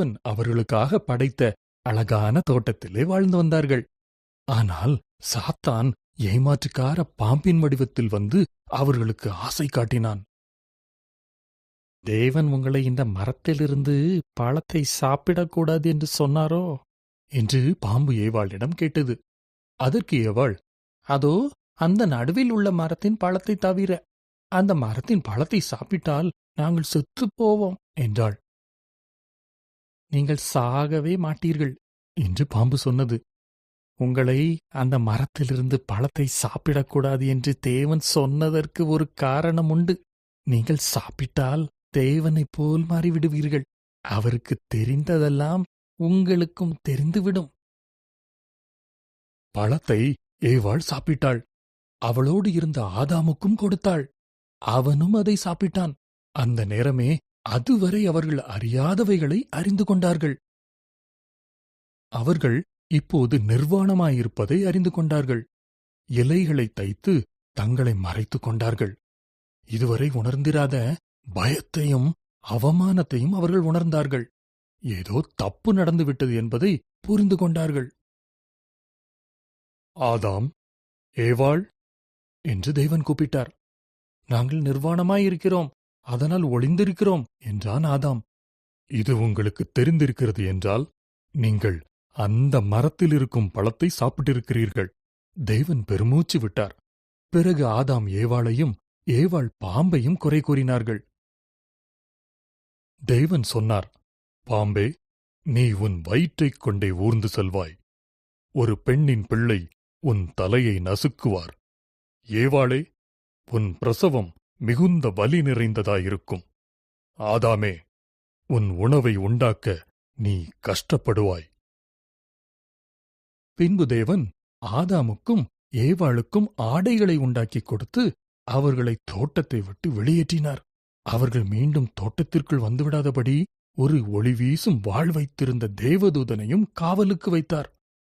தேவன் அவர்களுக்காக படைத்த அழகான தோட்டத்திலே வாழ்ந்து வந்தார்கள். ஆனால் சாத்தான் ஏமாற்றுக்கார பாம்பின் வடிவத்தில் வந்து அவர்களுக்கு ஆசை காட்டினான். தேவன் உங்களை இந்த மரத்திலிருந்து பழத்தை சாப்பிடக்கூடாது என்று சொன்னாரோ என்று பாம்பு ஏவாளிடம் கேட்டது. அதற்கு ஏவாள், அதோ அந்த நடுவில் உள்ள மரத்தின் பழத்தை தவிர அந்த மரத்தின் பழத்தை சாப்பிட்டால் நாங்கள் செத்துப் போவோம் என்றாள். நீங்கள் சாகவே மாட்டீர்கள் என்று பாம்பு சொன்னது. உங்களை அந்த மரத்திலிருந்து பழத்தை சாப்பிடக்கூடாது என்று தேவன் சொன்னதற்கு ஒரு காரணம் உண்டு. நீங்கள் சாப்பிட்டால் தேவனைப் போல் மாறிவிடுவீர்கள். அவருக்கு தெரிந்ததெல்லாம் உங்களுக்கும் தெரிந்துவிடும். பழத்தை ஏவாள் சாப்பிட்டாள். அவளோடு இருந்த ஆதாமுக்கும் கொடுத்தாள். அவனும் அதை சாப்பிட்டான். அந்த நேரமே அதுவரை அவர்கள் அறியாதவைகளை அறிந்து கொண்டார்கள். அவர்கள் இப்போது நிர்வாணமாயிருப்பதை அறிந்து கொண்டார்கள். இலைகளை தைத்து தங்களை மறைத்துக் கொண்டார்கள். இதுவரை உணர்ந்திராத பயத்தையும் அவமானத்தையும் அவர்கள் உணர்ந்தார்கள். ஏதோ தப்பு நடந்துவிட்டது என்பதை புரிந்து கொண்டார்கள். ஆதாம், ஏவாள் என்று தேவன் கூப்பிட்டார். நாங்கள் நிர்வாணமாயிருக்கிறோம், அதனால் ஒளிந்திருக்கிறோம் என்றான் ஆதாம். இது உங்களுக்கு தெரிந்திருக்கிறது என்றால் நீங்கள் அந்த மரத்தில் இருக்கும் பழத்தை சாப்பிட்டிருக்கிறீர்கள். தேவன் பெருமூச்சு விட்டார். பிறகு ஆதாம் ஏவாளையும் ஏவாள் பாம்பையும் குறை கூறினார்கள். தேவன் சொன்னார், பாம்பே, நீ உன் வயிற்றைக் கொண்டே ஊர்ந்து செல்வாய். ஒரு பெண்ணின் பிள்ளை உன் தலையை நசுக்குவார். ஏவாளே, உன் பிரசவம் மிகுந்த வலி நிறைந்ததாயிருக்கும். ஆதாமே, உன் உணவை உண்டாக்க நீ கஷ்டப்படுவாய். பின்பு தேவன் ஆதாமுக்கும் ஏவாளுக்கும் ஆடைகளை உண்டாக்கிக் கொடுத்து அவர்களை தோட்டத்தை விட்டு வெளியேற்றினார். அவர்கள் மீண்டும் தோட்டத்திற்குள் வந்துவிடாதபடி ஒரு ஒளி வீசும் வாள் வைத்திருந்த தேவதூதனையும் காவலுக்கு வைத்தார்.